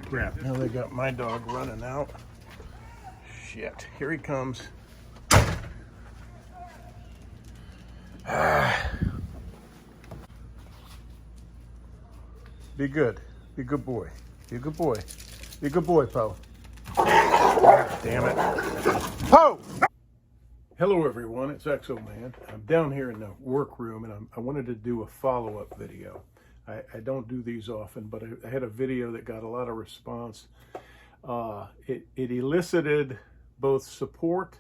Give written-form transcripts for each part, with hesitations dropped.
Crap, now they got my dog running out. Shit, here he comes. Be good. Be a good boy. Be a good boy. Be a good boy, Poe. Damn it. Poe! Hello, everyone. It's Exo Man. I'm down here in the workroom, and I wanted to do a follow-up video. I don't do these often, but I had a video that got a lot of response. It elicited both support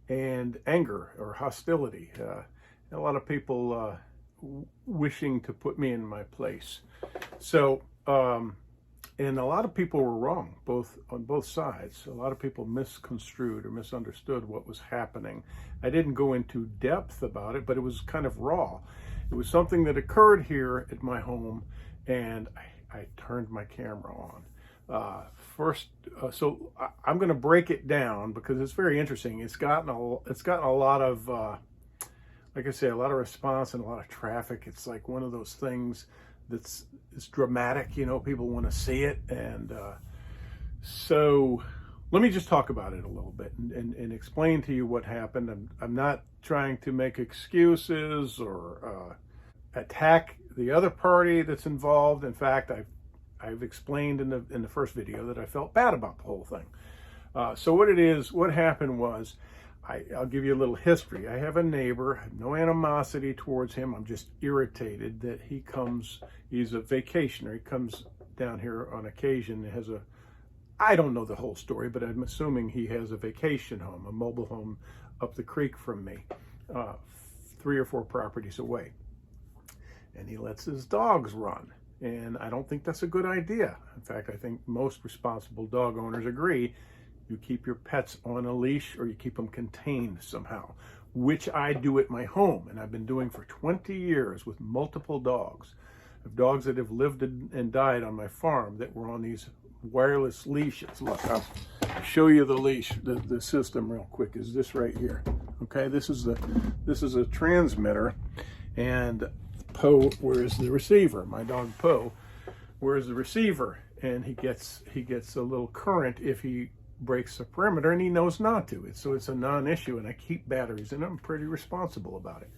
and anger or hostility. A lot of people wishing to put me in my place. So, and a lot of people were wrong, on both sides. A lot of people misconstrued or misunderstood what was happening. I didn't go into depth about it, but it was kind of raw. It was something that occurred here at my home, and I turned my camera on. So I'm going to break it down because it's very interesting. It's gotten a lot of, like I say, a lot of response and a lot of traffic. It's like one of those things it's dramatic, you know, people want to see it. And so let me just talk about it a little bit and explain to you what happened. I'm not trying to make excuses or attack the other party that's involved. In fact, I've explained in the first video that I felt bad about the whole thing. So what happened was, I'll give you a little history. I have a neighbor, I have no animosity towards him. I'm just irritated that he's a vacationer. He comes down here on occasion. I don't know the whole story, but I'm assuming he has a vacation home, a mobile home up the creek from me, 3 or 4 properties away. And he lets his dogs run. And I don't think that's a good idea. In fact, I think most responsible dog owners agree you keep your pets on a leash or you keep them contained somehow, which I do at my home, and I've been doing for 20 years with multiple dogs. I have dogs that have lived and died on my farm that were on these wireless leashes. Look, I'll show you the leash, the system real quick. Is this right here? Okay, this is a transmitter, and Poe, where's the receiver? My dog Poe, where's the receiver? And he gets a little current if he breaks the perimeter, and he knows not to. So it's a non-issue, and I keep batteries, and I'm pretty responsible about it.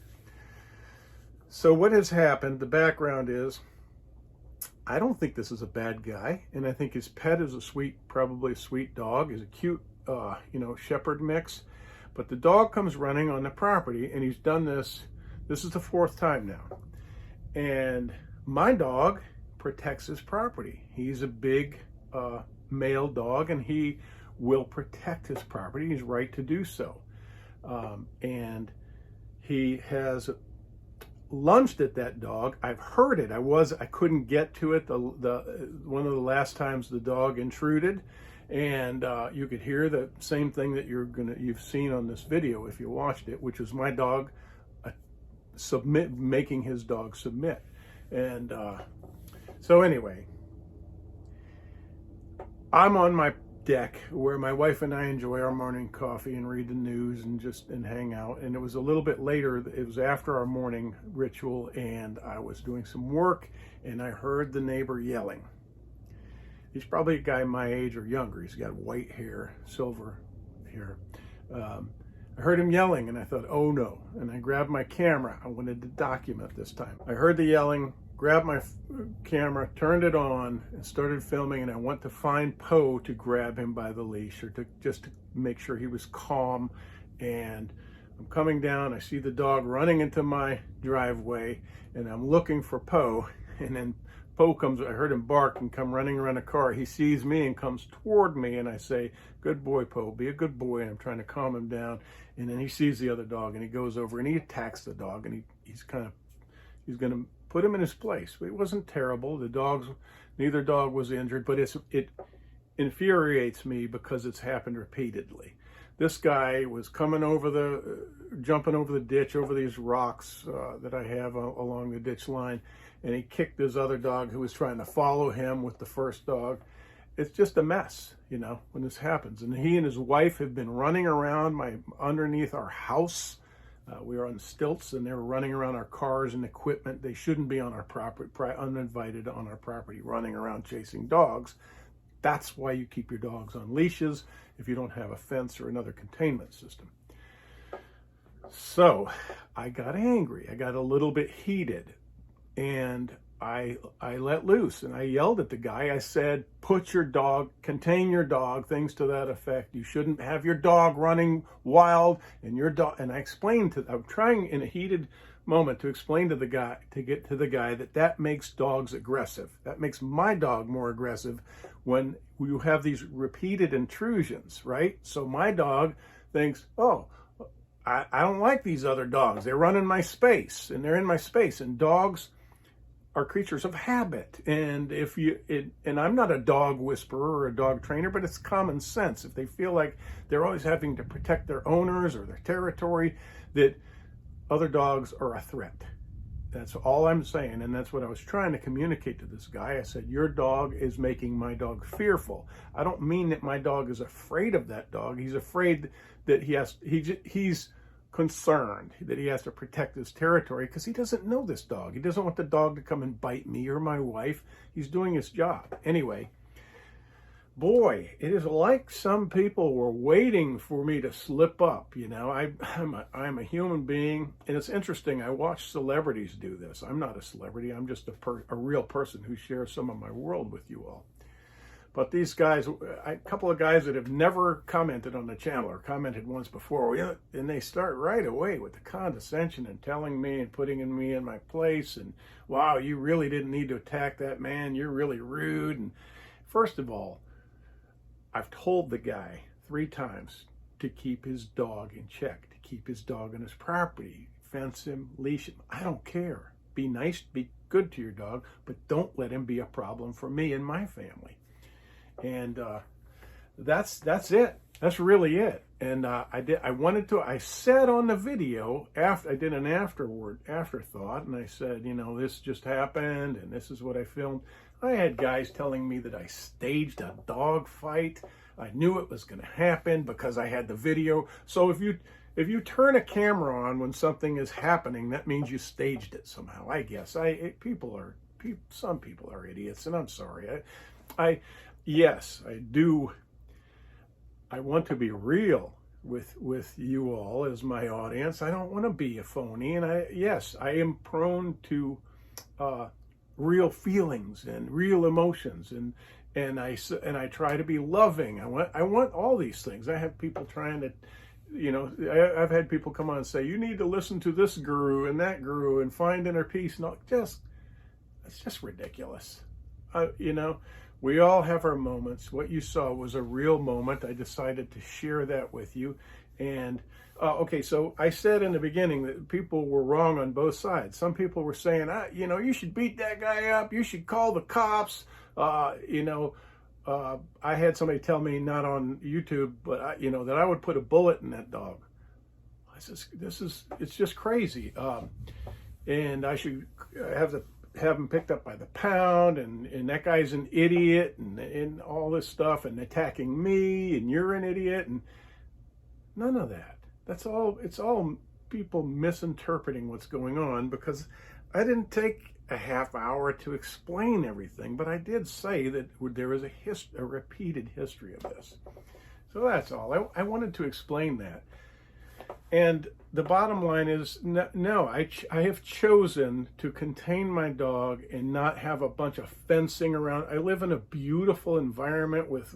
So what has happened, the background is, I don't think this is a bad guy, and I think his pet is probably a sweet dog. He's a cute, shepherd mix, but the dog comes running on the property, and he's done this is the 4th time now. And my dog protects his property. He's a big male dog, and he will protect his property. He's right to do so. And he has lunged at that dog. I've heard it. I couldn't get to it. One of the last times the dog intruded, and you could hear the same thing that you've seen on this video if you watched it, which was my dog making his dog submit. And so anyway, I'm on my deck where my wife and I enjoy our morning coffee and read the news and hang out. And it was a little bit later, it was after our morning ritual, and I was doing some work, and I heard the neighbor yelling. He's probably a guy my age or younger. He's got white hair, silver hair. I heard him yelling, and I thought, oh no. And I grabbed my camera. I wanted to document this time. I heard the yelling, grabbed my camera, turned it on, and started filming, and I went to find Poe to grab him by the leash, or just to make sure he was calm. And I'm coming down, I see the dog running into my driveway, and I'm looking for Poe, and then Poe comes, I heard him bark and come running around a car. He sees me and comes toward me, and I say, good boy, Poe, be a good boy. And I'm trying to calm him down. And then he sees the other dog, and he goes over and he attacks the dog, and he's going to put him in his place. It wasn't terrible. Neither dog was injured, but it infuriates me because it's happened repeatedly. This guy was jumping over the ditch, over these rocks that I have along the ditch line, and he kicked this other dog who was trying to follow him with the first dog. It's just a mess, when this happens. And he and his wife have been running around underneath our house. We are on stilts, and they were running around our cars and equipment. They shouldn't be on our property, uninvited on our property, running around chasing dogs. That's why you keep your dogs on leashes if you don't have a fence or another containment system. So I got angry. I got a little bit heated, and I let loose, and I yelled at the guy. I said, contain your dog, things to that effect. You shouldn't have your dog running wild, and your dog, and I'm trying in a heated moment to explain to the guy, that makes dogs aggressive. That makes my dog more aggressive when you have these repeated intrusions, right? So my dog thinks, oh, I don't like these other dogs. They're running my space, and they're in my space, and dogs are creatures of habit. And and I'm not a dog whisperer or a dog trainer, but it's common sense. If they feel like they're always having to protect their owners or their territory, that other dogs are a threat. That's all I'm saying, and that's what I was trying to communicate to this guy. I said, your dog is making my dog fearful. I don't mean that my dog is afraid of that dog. He's afraid that he's concerned that he has to protect his territory because he doesn't know this dog. He doesn't want the dog to come and bite me or my wife. He's doing his job. Anyway, boy, it is like some people were waiting for me to slip up. You know, I'm a human being, and it's interesting. I watch celebrities do this. I'm not a celebrity. I'm just a real person who shares some of my world with you all. But these guys, a couple of guys that have never commented on the channel or commented once before, and they start right away with the condescension and telling me and putting me in my place. And, wow, you really didn't need to attack that man. You're really rude. And first of all, I've told the guy 3 times to keep his dog in check, to keep his dog on his property, fence him, leash him. I don't care. Be nice, be good to your dog, but don't let him be a problem for me and my family. And that's it. That's really it. And I said on the video, after I did an afterthought, and I said, you know, this just happened, and this is what I filmed. I had guys telling me that I staged a dog fight. I knew it was going to happen because I had the video. So if you turn a camera on when something is happening, that means you staged it somehow. I guess some people are idiots, and I'm sorry. Yes, I do. I want to be real with you all as my audience. I don't want to be a phony, and I am prone to real feelings and real emotions, and I try to be loving. I want all these things. I have people trying to, you know, I've had people come on and say, you need to listen to this guru and that guru and find inner peace. No, it's just ridiculous. You know, we all have our moments. What you saw was a real moment. I decided to share that with you. And okay, so I said in the beginning that people were wrong on both sides. Some people were saying, you know, you should beat that guy up. You should call the cops. You know, I had somebody tell me, not on YouTube, but you know, that I would put a bullet in that dog. It's just crazy. And I should have him picked up by the pound, and that guy's an idiot, and all this stuff, and attacking me, and you're an idiot, and none of that. It's all people misinterpreting what's going on, because I didn't take a half hour to explain everything, but I did say that there is a repeated history of this. So that's all. I wanted to explain that. And the bottom line is, no, I have chosen to contain my dog and not have a bunch of fencing around. I live in a beautiful environment with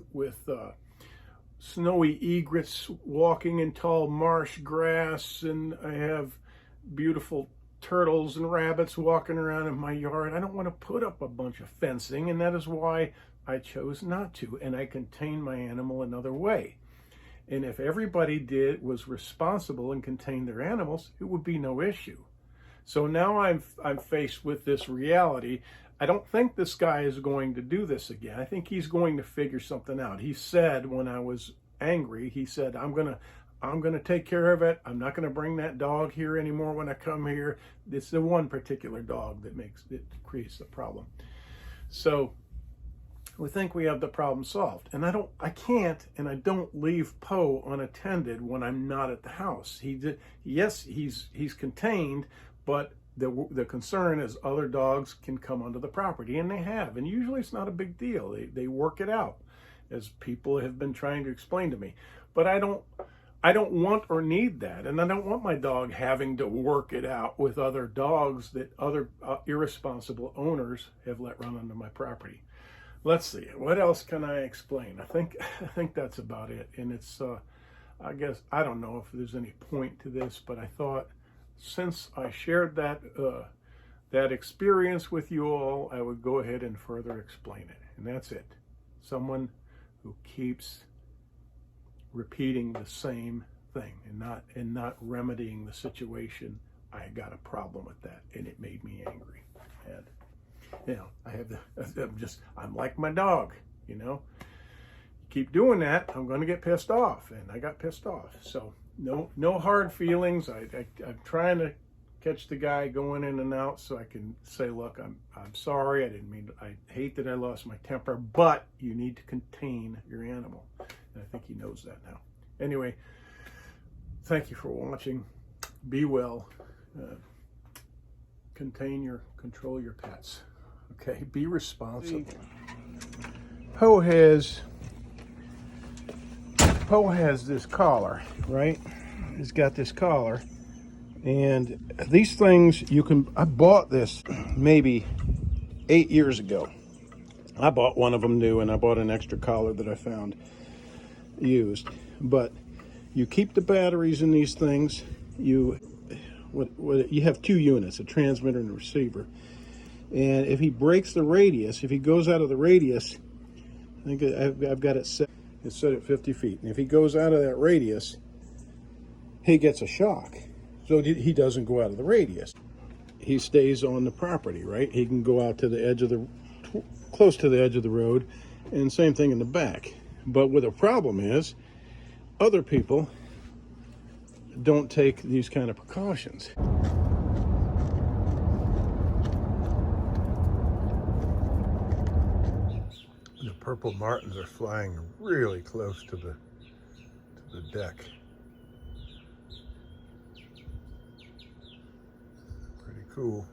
snowy egrets walking in tall marsh grass, and I have beautiful turtles and rabbits walking around in my yard. I don't want to put up a bunch of fencing, and that is why I chose not to, and I contain my animal another way. And if everybody was responsible and contained their animals, it would be no issue. So now I'm faced with this reality. I don't think this guy is going to do this again. I think he's going to figure something out. He said, when I was angry, he said, I'm gonna take care of it. I'm not gonna bring that dog here anymore when I come here. It's the one particular dog that creates the problem. So we think we have the problem solved. And I can't and I don't leave Poe unattended when I'm not at the house. Yes, he's contained, but the concern is other dogs can come onto the property, and they have, and usually it's not a big deal. They work it out, as people have been trying to explain to me. But I don't want or need that, and I don't want my dog having to work it out with other dogs that other irresponsible owners have let run onto my property. Let's see, what else can I explain? I think that's about it. And it's I guess I don't know if there's any point to this, but I thought since I shared that that experience with you all, I would go ahead and further explain it. And that's it. Someone who keeps repeating the same thing and not remedying the situation, I got a problem with that, and it made me angry. And you know, I'm like my dog, you know. Keep doing that, I'm going to get pissed off, and I got pissed off. So no hard feelings. I'm trying to catch the guy going in and out so I can say, look, I'm sorry, I didn't mean to, I hate that I lost my temper, but you need to contain your animal. And I think he knows that now. Anyway, thank you for watching. Be well. Control your pets. Okay, be responsible. Poe has this collar, right? He's got this collar, and these things I bought this maybe 8 years ago. I bought one of them new, and I bought an extra collar that I found used. But you keep the batteries in these things. You have two units, a transmitter and a receiver. And if he breaks the radius, if he goes out of the radius, I think I've got it set. It's set at 50 feet. And if he goes out of that radius, he gets a shock. So he doesn't go out of the radius. He stays on the property, right? He can go out to the edge of close to the edge of the road, and same thing in the back. But what the problem is, other people don't take these kind of precautions. The purple martins are flying really close to the deck. Pretty cool.